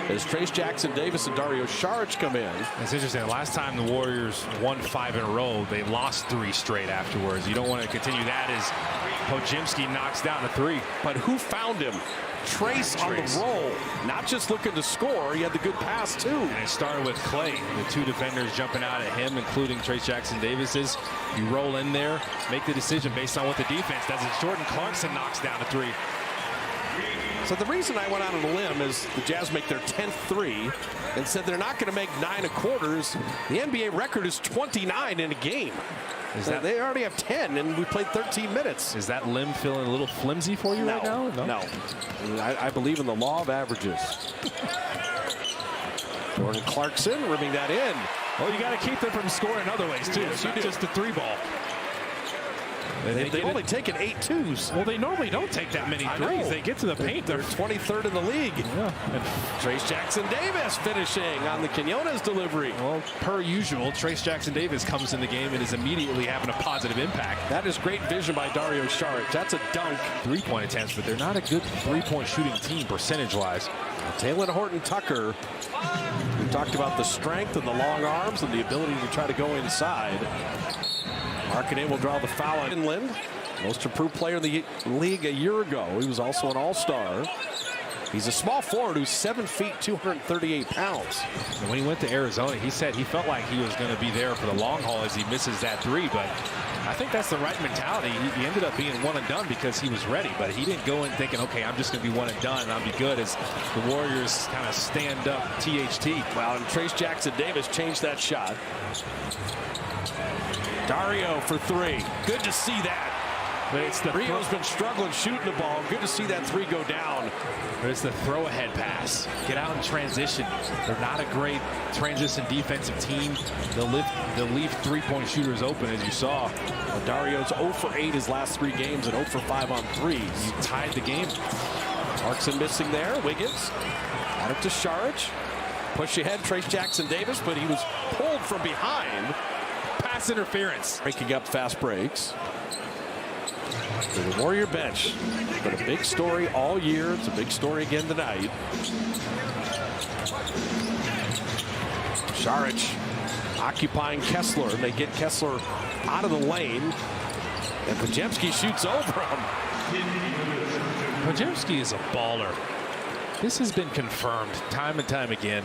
as Trace Jackson-Davis and Dario Saric come in. It's interesting. The last time the Warriors won 5 in a row, they lost 3 straight afterwards. You don't want to continue that as Podziemski knocks down a 3. But who found him? Trace on the roll, not just looking to score. He had the good pass, too. And it started with Clay. The 2 defenders jumping out at him, including Trace Jackson-Davis's. You roll in there, make the decision based on what the defense does. As Jordan Clarkson knocks down a 3. So the reason I went out on a limb is the Jazz make their 10th 3 and said they're not going to make 9 quarters. The NBA record is 29 in a game. They already have 10, and we played 13 minutes. Is that limb feeling a little flimsy for you right now? No. I believe in the law of averages. Jordan Clarkson ribbing that in. Well, you got to keep them from scoring other ways, too. It's not just a 3 ball. They've only taken 8 twos. Well, they normally don't take that many threes. They get to the paint. They're 23rd in the league. Yeah. And Trace Jackson-Davis finishing on the Quinones delivery. Well, per usual, Trace Jackson-Davis comes in the game and is immediately having a positive impact. That is great vision by Dario Saric. That's a dunk. 3-point attempts, but they're not a good 3-point shooting team percentage-wise. Taylor Horton-Tucker, we talked about the strength and the long arms and the ability to try to go inside. Markkanen will draw the foul on Inland. Most improved player in the league a year ago. He was also an all-star. He's a small forward who's 7 feet, 238 pounds. And when he went to Arizona, he said he felt like he was going to be there for the long haul as he misses that 3. But I think that's the right mentality. He ended up being one and done because he was ready. But he didn't go in thinking, okay, I'm just going to be one and done and I'll be good, as the Warriors kind of stand up THT. Well, and Trace Jackson-Davis changed that shot. Dario for 3. Good to see that. But it's the Rio's been struggling shooting the ball. Good to see that 3 go down. But it's the throw-ahead pass. Get out in transition. They're not a great transition defensive team. They'll leave 3-point shooters open, as you saw. Well, Dario's 0 for 8 his last 3 games and 0 for 5 on 3s. You tied the game. Clarkson missing there. Wiggins. Out it to Saric. Push ahead, Trace Jackson-Davis, but he was pulled from behind. Pass interference. Breaking up fast breaks. To the Warrior bench. It's been a big story all year. It's a big story again tonight. Saric occupying Kessler. They get Kessler out of the lane. And Podziemski shoots over him. Podziemski is a baller. This has been confirmed time and time again.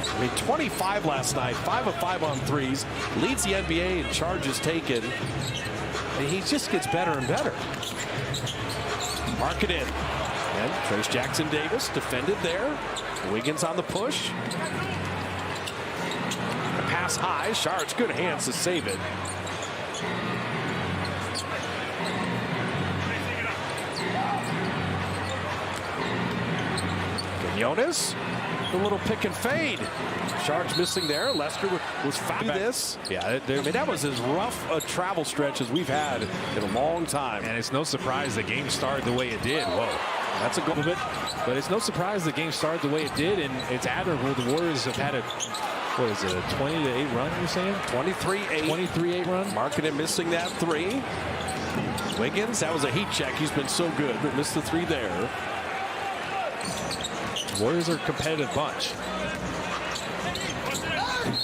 I mean, 25 last night, 5 of 5 on 3s, leads the NBA in charges taken. And he just gets better and better. Markkanen. And Trace Jackson-Davis defended there. Wiggins on the push. A pass high. Saric, good hands to save it. Quinones. A little pick and fade. Saric missing there. Lester was fouled this. Yeah, I mean, that was as rough a travel stretch as we've had in a long time. And it's no surprise the game started the way it did. Whoa, that's a goal of it. But it's no surprise the game started the way it did, and it's admirable. The Warriors have had a, what is it, a 20-8 run, you're saying? 23-8. 23-8 run. Markkanen missing that 3. Wiggins, that was a heat check. He's been so good, but missed the 3 there. Warriors are a competitive bunch.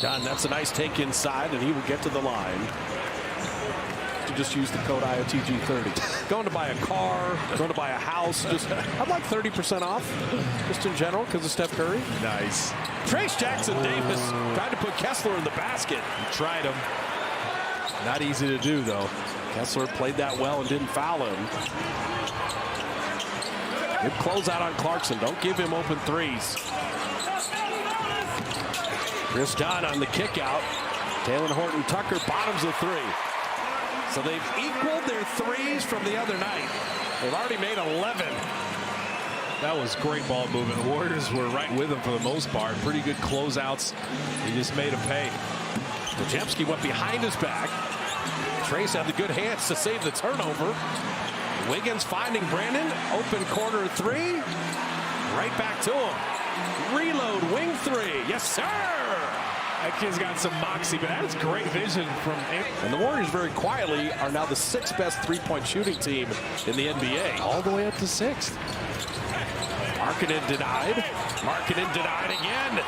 Done. That's a nice take inside, and he will get to the line. To just use the code IOTG30. Going to buy a car, going to buy a house. I'd like 30% off, just in general, because of Steph Curry. Nice. Trace Jackson-Davis tried to put Kessler in the basket. He tried him. Not easy to do, though. Kessler played that well and didn't foul him. Good closeout on Clarkson. Don't give him open 3s. Chris Dunn on the kick out. Taylor Horton-Tucker bottoms the 3. So they've equaled their 3s from the other night. They've already made 11. That was great ball movement. The Warriors were right with them for the most part. Pretty good closeouts. He just made them pay. Podziemski went behind his back. Trace had the good hands to save the turnover. Wiggins finding Brandon. Open corner 3. Right back to him. Reload wing 3. Yes, sir. That kid's got some moxie, but that's great vision from him. And the Warriors very quietly are now the 6th best 3-point shooting team in the NBA. All the way up to 6th. Markkanen denied. Markkanen denied again.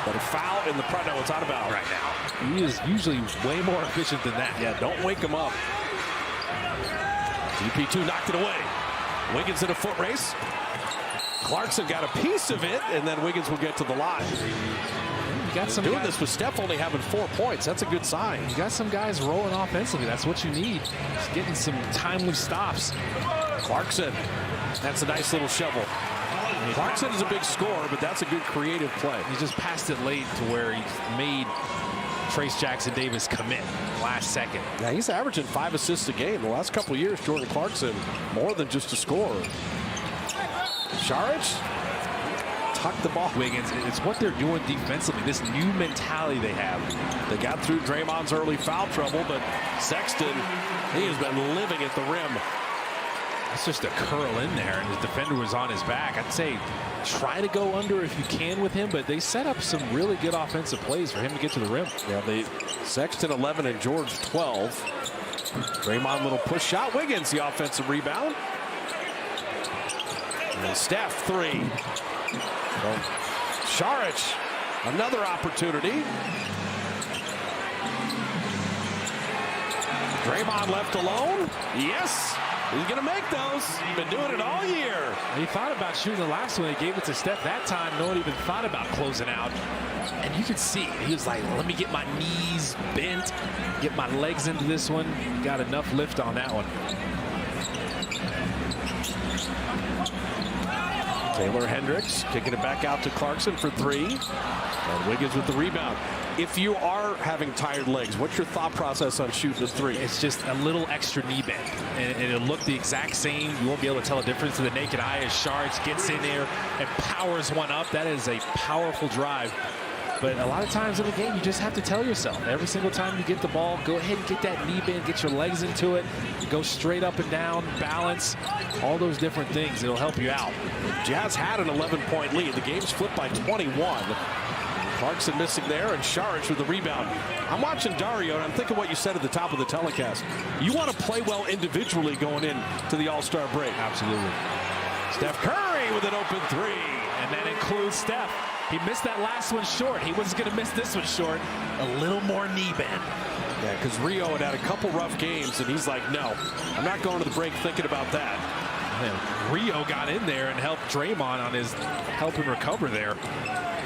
But a foul in the front. No, it's out of bounds Right now. He is usually way more efficient than that. Yeah, don't wake him up. GP2 knocked it away. Wiggins in a foot race. Clarkson got a piece of it, and then Wiggins will get to the line. You got some doing guys, this with Steph only having 4 points. That's a good sign. you got some guys rolling offensively. That's what you need. Just getting some timely stops. Clarkson. That's a nice little shovel. Clarkson is a big scorer, but that's a good creative play. He just passed it late to where he made Trace Jackson-Davis commit last second. Yeah, he's averaging 5 assists a game. The last couple of years, Jordan Clarkson, more than just a scorer. Saric tucked the ball. Wiggins, it's what they're doing defensively, this new mentality they have. They got through Draymond's early foul trouble, but Sexton, he has been living at the rim. It's just a curl in there, and his defender was on his back. I'd say try to go under if you can with him, but they set up some really good offensive plays for him to get to the rim. Yeah, Sexton 11 and George 12. Draymond little push shot. Wiggins the offensive rebound. And Steph 3. So, Saric, another opportunity. Draymond left alone. Yes. He's going to make those. He's been doing it all year. He thought about shooting the last one. He gave it to Steph that time. No one even thought about closing out. And you could see, he was like, let me get my knees bent, get my legs into this one. Got enough lift on that one. Taylor Hendricks kicking it back out to Clarkson for 3. And Wiggins with the rebound. If you are having tired legs, what's your thought process on shooting the 3? It's just a little extra knee bend, and it'll look the exact same. You won't be able to tell a difference to the naked eye as Saric gets in there and powers one up. That is a powerful drive. But a lot of times in the game, you just have to tell yourself, every single time you get the ball, go ahead and get that knee bend, get your legs into it, go straight up and down, balance, all those different things. It'll help you out. Jazz had an 11-point lead. The game's flipped by 21. Clarkson missing there, and Saric with the rebound. I'm watching Dario, and I'm thinking what you said at the top of the telecast. You want to play well individually going into the All-Star break. Absolutely. Steph Curry with an open 3. And that includes Steph. He missed that last one short. He was going to miss this one short. A little more knee bend. Yeah, because Rio had a couple rough games, and he's like, no, I'm not going to the break thinking about that. And Rio got in there and helped Draymond on his helping recover there.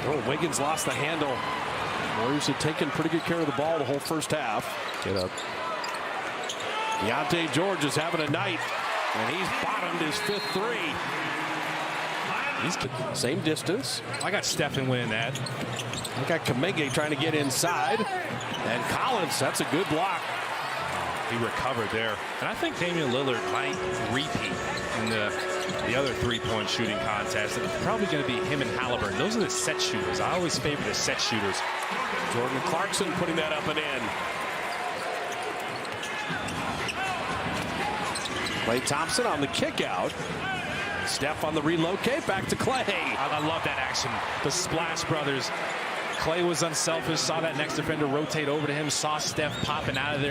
Oh, Wiggins lost the handle. Warriors had taken pretty good care of the ball the whole first half. Get up. Deontay George is having a night, and he's bottomed his 5th 3. Same distance. I got Stephen winning that. I got Kamenge trying to get inside. And Collins, that's a good block. He recovered there. And I think Damian Lillard might repeat in the other three-point shooting contest. It's probably going to be him and Halliburton. Those are the set shooters. I always favor the set shooters. Jordan Clarkson putting that up and in. Klay Thompson on the kick out. Steph on the relocate, back to Klay. I love that action. The Splash Brothers. Klay was unselfish, saw that next defender rotate over to him, saw Steph popping out of there.